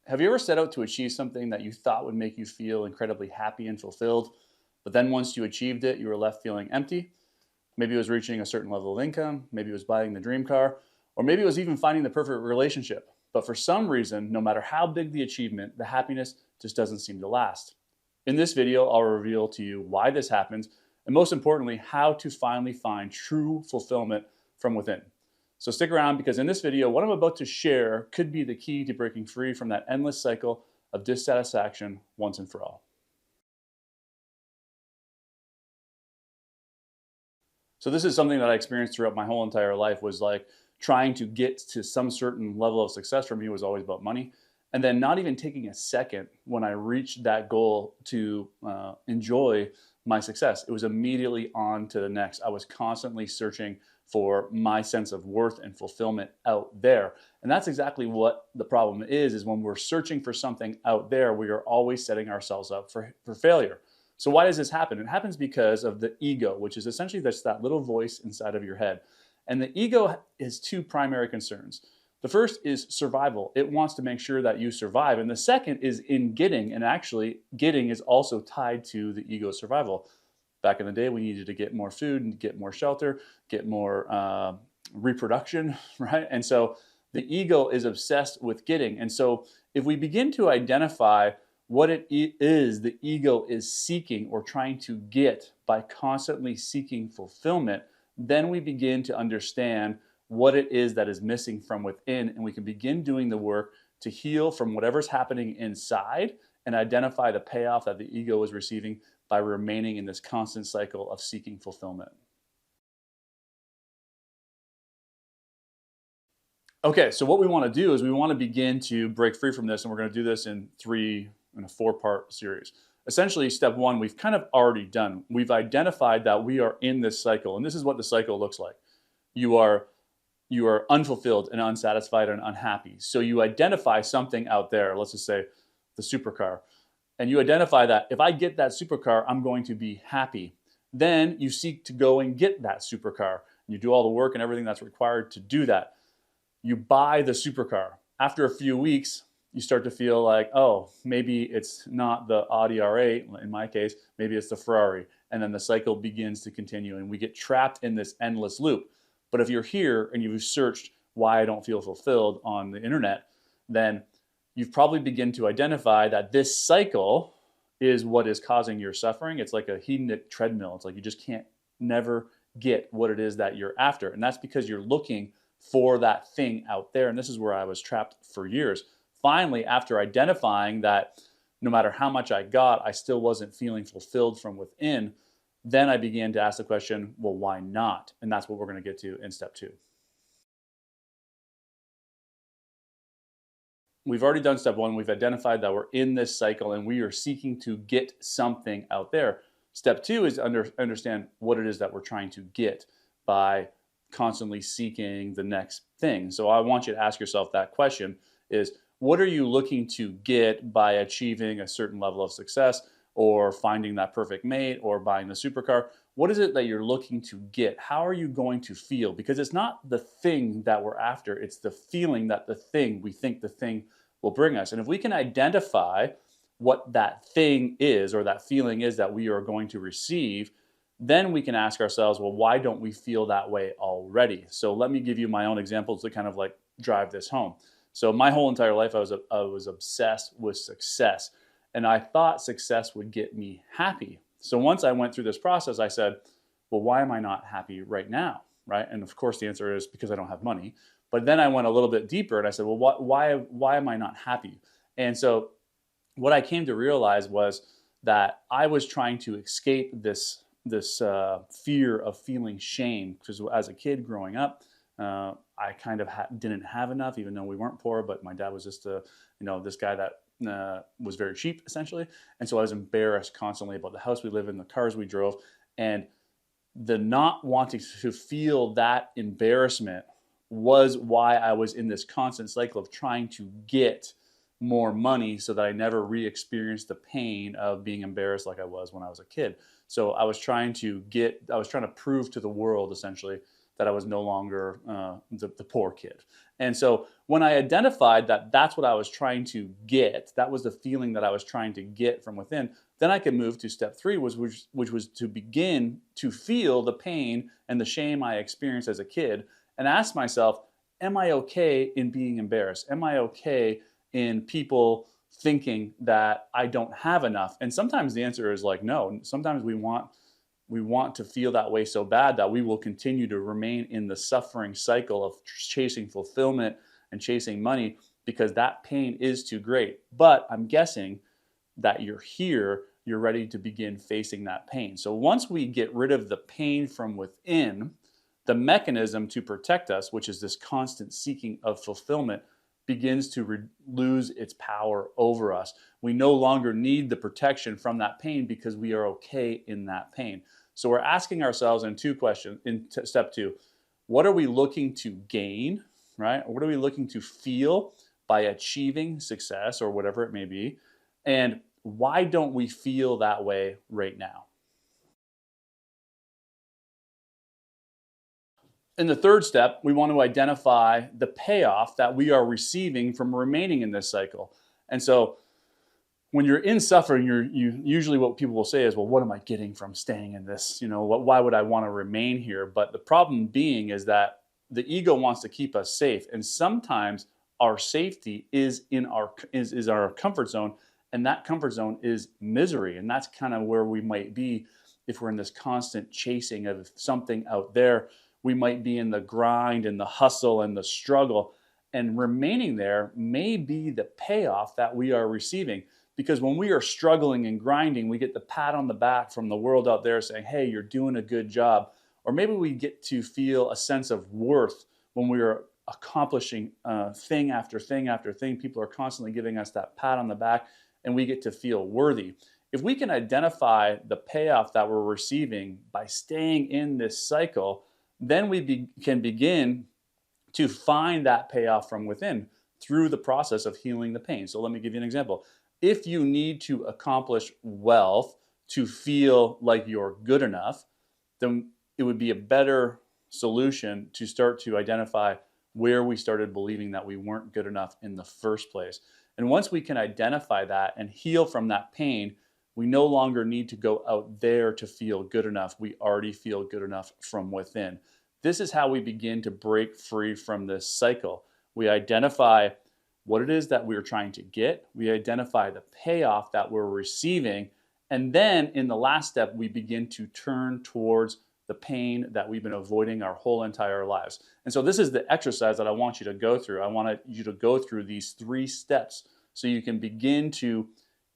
Have you ever set out to achieve something that you thought would make you feel incredibly happy and fulfilled, but then once you achieved it, you were left feeling empty? Maybe it was reaching a certain level of income, maybe it was buying the dream car, or maybe it was even finding the perfect relationship. But for some reason, no matter how big the achievement, the happiness just doesn't seem to last. In this video, I'll reveal to you why this happens, and most importantly, how to finally find true fulfillment from within. So stick around, because in this video, what I'm about to share could be the key to breaking free from that endless cycle of dissatisfaction once and for all. So this is something that I experienced throughout my whole entire life, was like trying to get to some certain level of success. For me, was always about money. And then not even taking a second when I reached that goal to enjoy my success. It was immediately on to the next. I was constantly searching for my sense of worth and fulfillment out there. And that's exactly what the problem is when we're searching for something out there, we are always setting ourselves up for failure. So why does this happen? It happens because of the ego, which is essentially just that little voice inside of your head. And the ego has two primary concerns. The first is survival. It wants to make sure that you survive. And the second is in getting. And actually, getting is also tied to the ego's survival. Back in the day, we needed to get more food and get more shelter, get more reproduction, right? And so the ego is obsessed with getting. And so if we begin to identify what it is the ego is seeking or trying to get by constantly seeking fulfillment, then we begin to understand what it is that is missing from within, and we can begin doing the work to heal from whatever's happening inside and identify the payoff that the ego is receiving by remaining in this constant cycle of seeking fulfillment. Okay, so what we want to do is we want to begin to break free from this, and we're going to do this in a four-part series. Essentially, step one, we've kind of already done. We've identified that we are in this cycle, and this is what the cycle looks like. You are unfulfilled and unsatisfied and unhappy. So you identify something out there, let's just say the supercar, and you identify that if I get that supercar, I'm going to be happy. Then you seek to go and get that supercar. You do all the work and everything that's required to do that. You buy the supercar. After a few weeks, you start to feel like, oh, maybe it's not the Audi R8, in my case, maybe it's the Ferrari. And then the cycle begins to continue, and we get trapped in this endless loop. But if you're here and you've searched why I don't feel fulfilled on the internet, then you've probably begun to identify that this cycle is what is causing your suffering. It's like a hedonic treadmill. It's like you just can't never get what it is that you're after. And that's because you're looking for that thing out there. And this is where I was trapped for years. Finally, after identifying that no matter how much I got, I still wasn't feeling fulfilled from within, then I began to ask the question, well, why not? And that's what we're going to get to in step two. We've already done step one. We've identified that we're in this cycle and we are seeking to get something out there. Step two is understand what it is that we're trying to get by constantly seeking the next thing. So I want you to ask yourself that question is, what are you looking to get by achieving a certain level of success, or finding that perfect mate, or buying the supercar? What is it that you're looking to get? How are you going to feel? Because it's not the thing that we're after, it's the feeling that we think the thing will bring us. And if we can identify what that thing is, or that feeling is that we are going to receive, then we can ask ourselves, well, why don't we feel that way already? So let me give you my own examples to kind of like drive this home. So my whole entire life, I was obsessed with success. And I thought success would get me happy. So once I went through this process, I said, well, why am I not happy right now? Right? And of course, the answer is because I don't have money. But then I went a little bit deeper and I said, well, why am I not happy? And so what I came to realize was that I was trying to escape this fear of feeling shame. Because as a kid growing up, I kind of didn't have enough, even though we weren't poor, but my dad was just this guy that was very cheap, essentially. And so I was embarrassed constantly about the house we live in, the cars we drove, and the not wanting to feel that embarrassment was why I was in this constant cycle of trying to get more money so that I never re-experienced the pain of being embarrassed like I was when I was a kid. So I was trying to prove to the world, essentially, that I was no longer the poor kid. And so when I identified that that's what I was trying to get, that was the feeling that I was trying to get from within, then I could move to step three, which was to begin to feel the pain and the shame I experienced as a kid and ask myself, am I okay in being embarrassed? Am I okay in people thinking that I don't have enough? And sometimes the answer is like, no. Sometimes we want to feel that way so bad that we will continue to remain in the suffering cycle of chasing fulfillment and chasing money because that pain is too great. But I'm guessing that you're here, you're ready to begin facing that pain. So once we get rid of the pain from within, the mechanism to protect us, which is this constant seeking of fulfillment, begins to lose its power over us. We no longer need the protection from that pain because we are okay in that pain. So we're asking ourselves in two questions, in step two, what are we looking to gain, right? What are we looking to feel by achieving success or whatever it may be? And why don't we feel that way right now? In the third step, we want to identify the payoff that we are receiving from remaining in this cycle. And so when you're in suffering, you usually what people will say is, well, what am I getting from staying in this? Why would I want to remain here? But the problem being is that the ego wants to keep us safe. And sometimes our safety is in our comfort zone. And that comfort zone is misery. And that's kind of where we might be if we're in this constant chasing of something out there. We might be in the grind and the hustle and the struggle. And remaining there may be the payoff that we are receiving. Because when we are struggling and grinding, we get the pat on the back from the world out there saying, hey, you're doing a good job. Or maybe we get to feel a sense of worth when we are accomplishing thing after thing after thing. People are constantly giving us that pat on the back and we get to feel worthy. If we can identify the payoff that we're receiving by staying in this cycle, then we can begin to find that payoff from within through the process of healing the pain. So let me give you an example. If you need to accomplish wealth to feel like you're good enough, then it would be a better solution to start to identify where we started believing that we weren't good enough in the first place. And once we can identify that and heal from that pain, we no longer need to go out there to feel good enough. We already feel good enough from within. This is how we begin to break free from this cycle. We identify what it is that we're trying to get. We identify the payoff that we're receiving. And then in the last step, we begin to turn towards the pain that we've been avoiding our whole entire lives. And so this is the exercise that I want you to go through. I want you to go through these 3 steps so you can begin to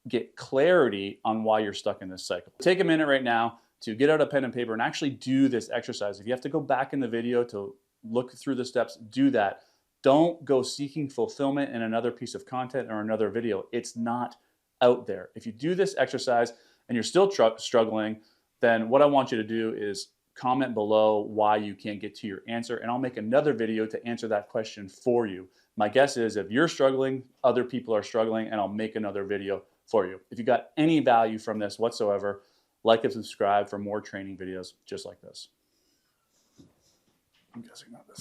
get clarity on why you're stuck in this cycle. Take a minute right now to get out a pen and paper and actually do this exercise. If you have to go back in the video to look through the steps, do that. Don't go seeking fulfillment in another piece of content or another video. It's not out there. If you do this exercise and you're still struggling, then what I want you to do is comment below why you can't get to your answer, and I'll make another video to answer that question for you. My guess is if you're struggling, other people are struggling, and I'll make another video for you. If you got any value from this whatsoever, like and subscribe for more training videos just like this. I'm guessing not this.